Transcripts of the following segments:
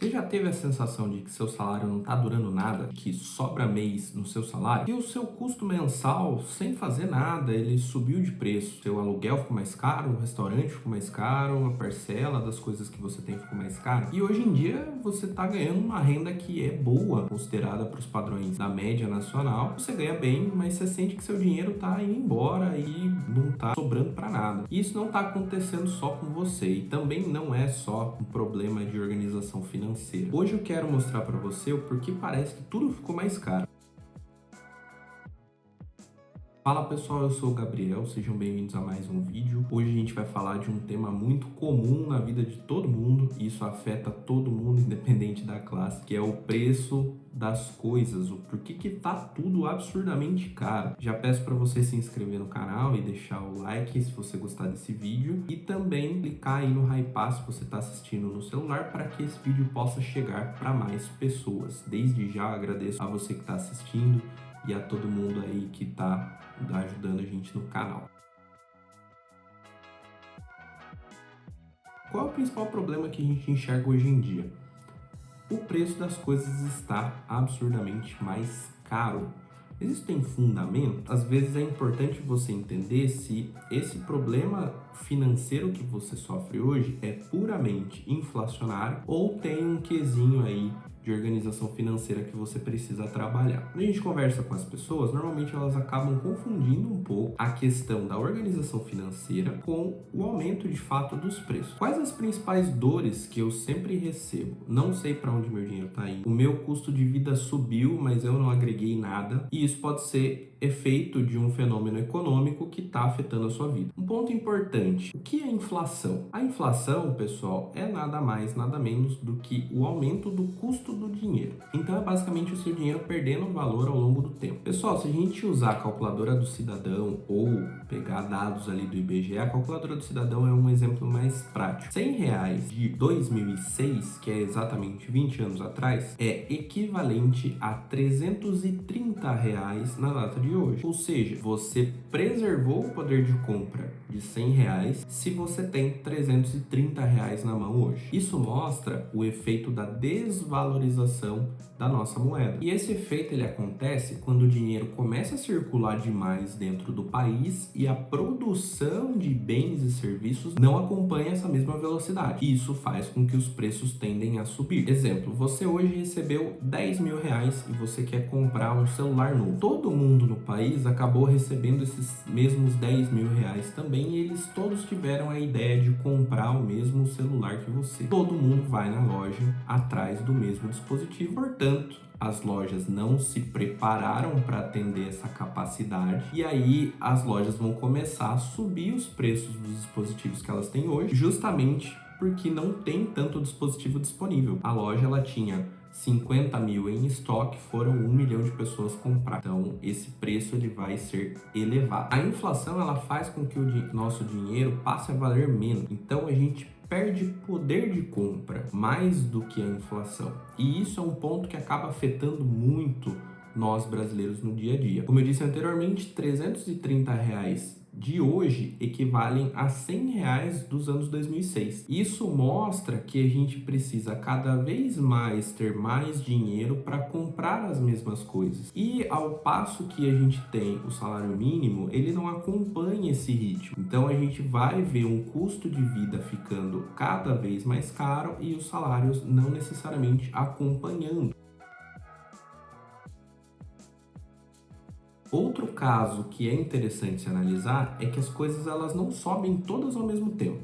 Você já teve a sensação de que seu salário não está durando nada, que sobra mês no seu salário? E o seu custo mensal, sem fazer nada, ele subiu de preço. Seu aluguel ficou mais caro, o restaurante ficou mais caro, a parcela das coisas que você tem ficou mais cara. E hoje em dia você está ganhando uma renda que é boa, considerada para os padrões da média nacional. Você ganha bem, mas você sente que seu dinheiro está indo embora e não está sobrando para nada. E isso não está acontecendo só com você e também não é só um problema de organização financeira. Hoje eu quero mostrar para você o porquê parece que tudo ficou mais caro. Fala pessoal, eu sou o Gabriel, sejam bem-vindos a mais um vídeo. Hoje a gente vai falar de um tema muito comum na vida de todo mundo, e isso afeta todo mundo, independente da classe, que é o preço das coisas, o porquê que tá tudo absurdamente caro. Já peço para você se inscrever no canal e deixar o like se você gostar desse vídeo, e também clicar aí no hypar se você está assistindo no celular, para que esse vídeo possa chegar para mais pessoas. Desde já agradeço a você que está assistindo e a todo mundo aí que tá ajudando a gente no canal. Qual é o principal problema que a gente enxerga hoje em dia? O preço das coisas está absurdamente mais caro. Existem fundamentos? Às vezes é importante você entender se esse problema financeiro que você sofre hoje é puramente inflacionário ou tem um quesinho aí de organização financeira que você precisa trabalhar. Quando a gente conversa com as pessoas, normalmente elas acabam confundindo um pouco a questão da organização financeira com o aumento de fato dos preços. Quais as principais dores que eu sempre recebo? Não sei para onde meu dinheiro está indo. O meu custo de vida subiu, mas eu não agreguei nada. E isso pode ser efeito de um fenômeno econômico que está afetando a sua vida. Um ponto importante: o que é inflação? A inflação, pessoal, é nada mais, nada menos do que o aumento do custo do dinheiro. Então é basicamente o seu dinheiro perdendo valor ao longo do tempo. Pessoal, se a gente usar a calculadora do cidadão ou pegar dados ali do IBGE, a calculadora do cidadão é um exemplo mais prático. R$ 100 de 2006, que é exatamente 20 anos atrás, é equivalente a R$ 330 na data de hoje. Ou seja, você preservou o poder de compra de R$ 100 se você tem R$ 330 na mão hoje. Isso mostra o efeito da desvalorização da nossa moeda. E esse efeito ele acontece quando o dinheiro começa a circular demais dentro do país e a produção de bens e serviços não acompanha essa mesma velocidade. E isso faz com que os preços tendem a subir. Exemplo, você hoje recebeu R$ 10.000 e você quer comprar um celular novo. Todo mundo no país acabou recebendo esses mesmos R$ 10.000 também, e eles todos tiveram a ideia de comprar o mesmo celular que você. Todo mundo vai na loja atrás do mesmo dispositivo, portanto, as lojas não se prepararam para atender essa capacidade, e aí as lojas vão começar a subir os preços dos dispositivos que elas têm hoje, justamente porque não tem tanto dispositivo disponível. A loja ela tinha 50 mil em estoque, foram 1 milhão de pessoas comprar. Então, esse preço ele vai ser elevado. A inflação ela faz com que o nosso dinheiro passe a valer menos. Então, a gente perde poder de compra mais do que a inflação. E isso é um ponto que acaba afetando muito nós brasileiros no dia a dia. Como eu disse anteriormente, R$ 330 de hoje equivalem a R$ 100 dos anos 2006. Isso mostra que a gente precisa cada vez mais ter mais dinheiro para comprar as mesmas coisas. E ao passo que a gente tem o salário mínimo, ele não acompanha esse ritmo. Então a gente vai ver um custo de vida ficando cada vez mais caro e os salários não necessariamente acompanhando. Outro caso que é interessante se analisar é que as coisas elas não sobem todas ao mesmo tempo,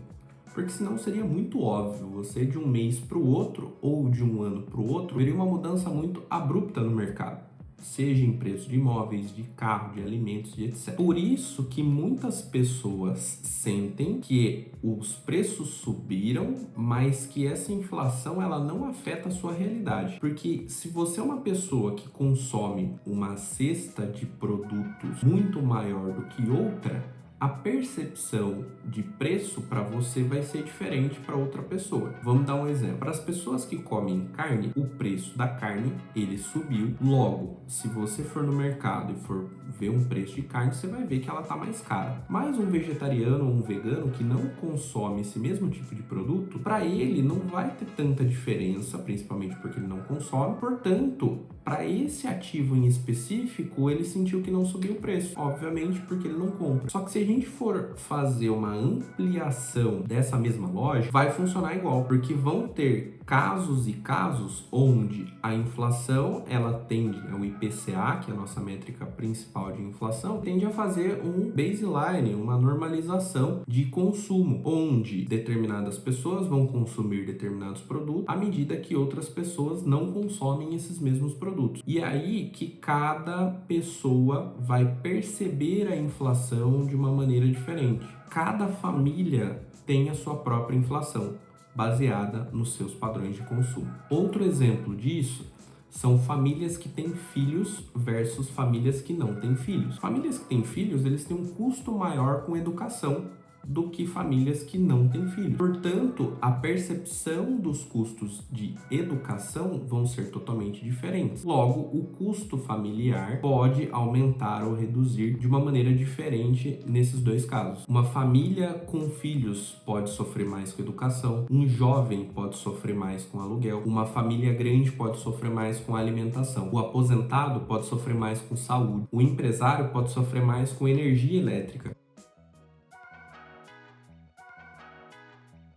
porque senão seria muito óbvio, você de um mês para o outro ou de um ano para o outro veria uma mudança muito abrupta no mercado, seja em preço de imóveis, de carro, de alimentos, de etc. Por isso que muitas pessoas sentem que os preços subiram, mas que essa inflação ela não afeta a sua realidade. Porque se você é uma pessoa que consome uma cesta de produtos muito maior do que outra, a percepção de preço para você vai ser diferente para outra pessoa. Vamos dar um exemplo. Para as pessoas que comem carne, o preço da carne ele subiu. Logo, se você for no mercado e for ver um preço de carne, você vai ver que ela está mais cara. Mas um vegetariano ou um vegano que não consome esse mesmo tipo de produto, para ele não vai ter tanta diferença, principalmente porque ele não consome. Portanto, para esse ativo em específico, ele sentiu que não subiu o preço, obviamente porque ele não compra. Só que se a gente for fazer uma ampliação dessa mesma loja, vai funcionar igual, porque vão ter casos e casos onde a inflação, ela tende, o IPCA, que é a nossa métrica principal de inflação, tende a fazer um baseline, uma normalização de consumo, onde determinadas pessoas vão consumir determinados produtos à medida que outras pessoas não consomem esses mesmos produtos. E é aí que cada pessoa vai perceber a inflação de uma maneira diferente. Cada família tem a sua própria inflação, baseada nos seus padrões de consumo. Outro exemplo disso são famílias que têm filhos versus famílias que não têm filhos. Famílias que têm filhos, eles têm um custo maior com educação do que famílias que não têm filhos. Portanto, a percepção dos custos de educação vão ser totalmente diferentes. Logo, o custo familiar pode aumentar ou reduzir de uma maneira diferente nesses dois casos. Uma família com filhos pode sofrer mais com educação, um jovem pode sofrer mais com aluguel, uma família grande pode sofrer mais com alimentação, o aposentado pode sofrer mais com saúde, o empresário pode sofrer mais com energia elétrica.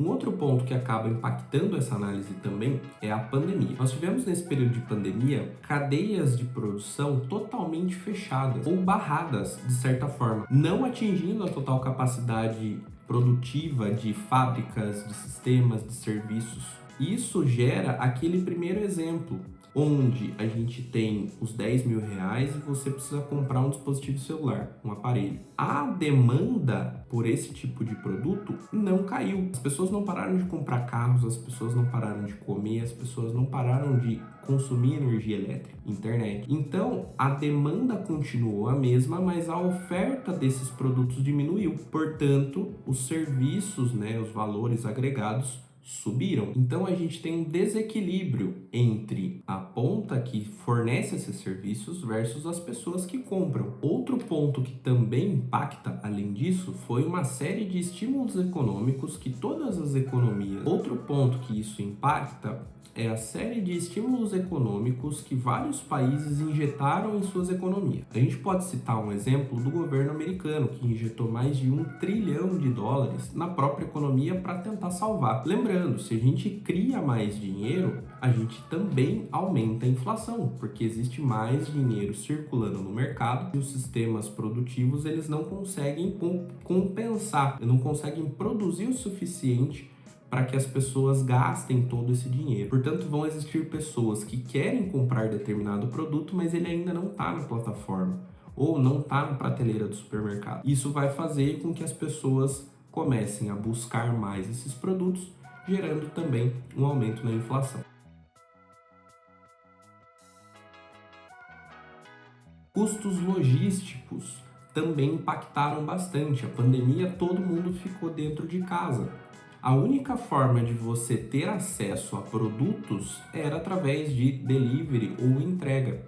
Um outro ponto que acaba impactando essa análise também é a pandemia. Nós tivemos nesse período de pandemia cadeias de produção totalmente fechadas ou barradas de certa forma, não atingindo a total capacidade produtiva de fábricas, de sistemas, de serviços. Isso gera aquele primeiro exemplo, onde a gente tem os 10 mil reais e você precisa comprar um dispositivo celular, um aparelho. A demanda por esse tipo de produto não caiu. As pessoas não pararam de comprar carros, as pessoas não pararam de comer, as pessoas não pararam de consumir energia elétrica, internet. Então, a demanda continuou a mesma, mas a oferta desses produtos diminuiu. Portanto, os serviços, os valores agregados subiram. Então a gente tem um desequilíbrio entre a ponta que fornece esses serviços versus as pessoas que compram. Outro ponto que também impacta, além disso, foi uma série de estímulos econômicos que todas as economias. Outro ponto que isso impacta é a série de estímulos econômicos que vários países injetaram em suas economias. A gente pode citar um exemplo do governo americano, que injetou mais de US$ 1 trilhão na própria economia para tentar salvar. Lembrando, se a gente cria mais dinheiro, a gente também aumenta a inflação, porque existe mais dinheiro circulando no mercado e os sistemas produtivos eles não conseguem compensar, não conseguem produzir o suficiente para que as pessoas gastem todo esse dinheiro. Portanto, vão existir pessoas que querem comprar determinado produto, mas ele ainda não está na plataforma ou não está na prateleira do supermercado. Isso vai fazer com que as pessoas comecem a buscar mais esses produtos, gerando também um aumento na inflação. Custos logísticos também impactaram bastante. A pandemia, todo mundo ficou dentro de casa. A única forma de você ter acesso a produtos era através de delivery ou entrega.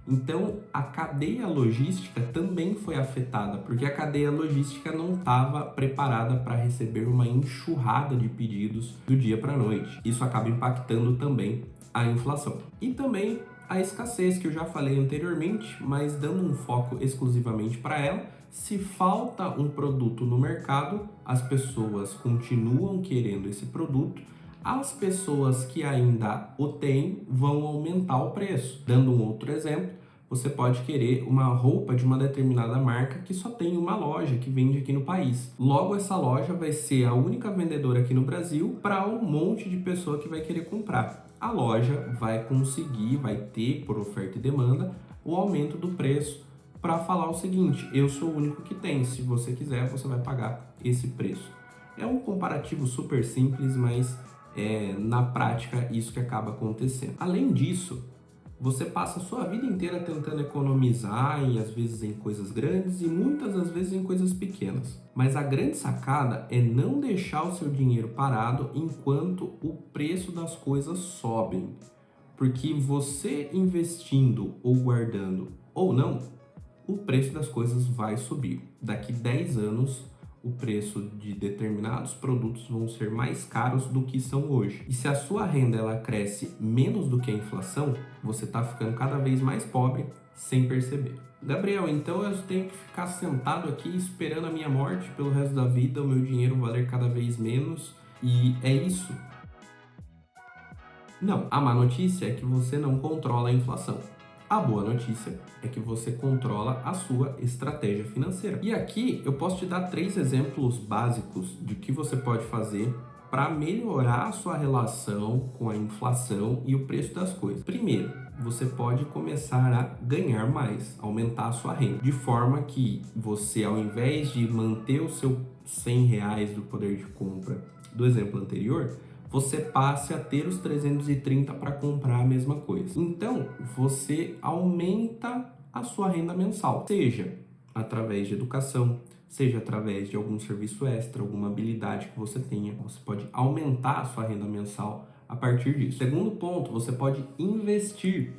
Então, a cadeia logística também foi afetada, porque a cadeia logística não estava preparada para receber uma enxurrada de pedidos do dia para a noite. Isso acaba impactando também a inflação. E também a escassez, que eu já falei anteriormente, mas dando um foco exclusivamente para ela. Se falta um produto no mercado, as pessoas continuam querendo esse produto, as pessoas que ainda o têm vão aumentar o preço. Dando um outro exemplo, você pode querer uma roupa de uma determinada marca que só tem uma loja que vende aqui no país. Logo, essa loja vai ser a única vendedora aqui no Brasil para um monte de pessoa que vai querer comprar. A loja vai conseguir, vai ter, por oferta e demanda, o aumento do preço para falar o seguinte: eu sou o único que tem, se você quiser, você vai pagar esse preço. É um comparativo super simples, mas na prática isso que acaba acontecendo. Além disso, Você passa a sua vida inteira tentando economizar e às vezes em coisas grandes e muitas das vezes em coisas pequenas. Mas a grande sacada é não deixar o seu dinheiro parado enquanto o preço das coisas sobem. Porque você investindo ou guardando ou não, o preço das coisas vai subir. Daqui 10 anos, o preço de determinados produtos vão ser mais caros do que são hoje. E se a sua renda ela cresce menos do que a inflação, você está ficando cada vez mais pobre sem perceber. Gabriel, então eu tenho que ficar sentado aqui esperando a minha morte pelo resto da vida, o meu dinheiro valer cada vez menos e é isso? Não, a má notícia é que você não controla a inflação. A boa notícia é que você controla a sua estratégia financeira. E aqui eu posso te dar 3 exemplos básicos de que você pode fazer para melhorar a sua relação com a inflação e o preço das coisas. Primeiro, você pode começar a ganhar mais, aumentar a sua renda, de forma que você, ao invés de manter o seu R$ 100 do poder de compra do exemplo anterior, você passe a ter os 330 para comprar a mesma coisa. Então, você aumenta a sua renda mensal, seja através de educação, seja através de algum serviço extra, alguma habilidade que você tenha. Você pode aumentar a sua renda mensal a partir disso. Segundo ponto, você pode investir.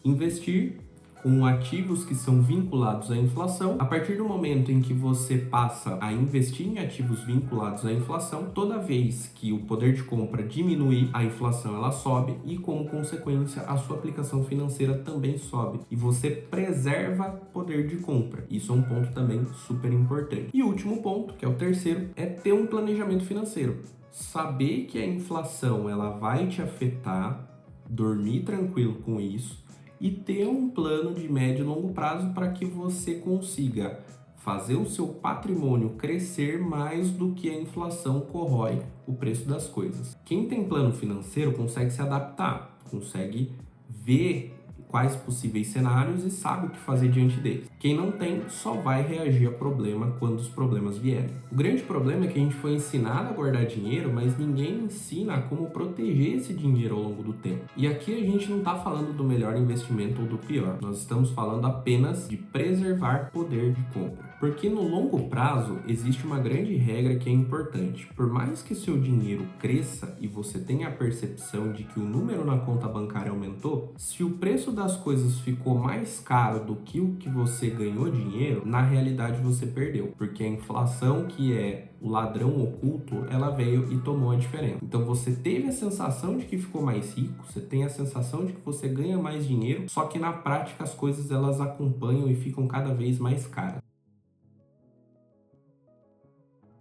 Investir com ativos que são vinculados à inflação. A partir do momento em que você passa a investir em ativos vinculados à inflação, toda vez que o poder de compra diminuir, a inflação ela sobe e, como consequência, a sua aplicação financeira também sobe e você preserva poder de compra. Isso é um ponto também super importante. E o último ponto, que é o terceiro, é ter um planejamento financeiro. Saber que a inflação ela vai te afetar, dormir tranquilo com isso, e ter um plano de médio e longo prazo para que você consiga fazer o seu patrimônio crescer mais do que a inflação corrói o preço das coisas. Quem tem plano financeiro consegue se adaptar, consegue ver quais possíveis cenários e sabe o que fazer diante deles. Quem não tem só vai reagir a problema quando os problemas vierem. O grande problema é que a gente foi ensinado a guardar dinheiro, mas ninguém ensina como proteger esse dinheiro ao longo do tempo. E aqui a gente não está falando do melhor investimento ou do pior. Nós estamos falando apenas de preservar poder de compra. Porque no longo prazo existe uma grande regra que é importante. Por mais que seu dinheiro cresça e você tenha a percepção de que o número na conta bancária aumentou, se o preço das coisas ficou mais caro do que o que você ganhou dinheiro, na realidade você perdeu, porque a inflação, que é o ladrão oculto, ela veio e tomou a diferença. Então você teve a sensação de que ficou mais rico, você tem a sensação de que você ganha mais dinheiro, só que na prática as coisas elas acompanham e ficam cada vez mais caras.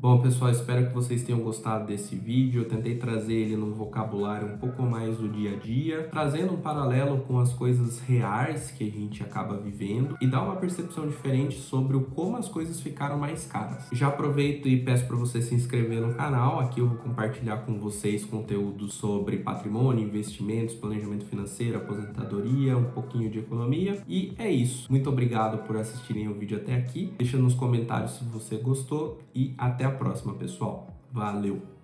Bom, pessoal, espero que vocês tenham gostado desse vídeo. Eu tentei trazer ele num vocabulário um pouco mais do dia a dia, trazendo um paralelo com as coisas reais que a gente acaba vivendo e dar uma percepção diferente sobre o como as coisas ficaram mais caras. Já aproveito e peço para você se inscrever no canal. Aqui eu vou compartilhar com vocês conteúdo sobre patrimônio, investimentos, planejamento financeiro, aposentadoria, um pouquinho de economia. E é isso. Muito obrigado por assistirem o vídeo até aqui. Deixa nos comentários se você gostou e até a próxima, pessoal. Valeu!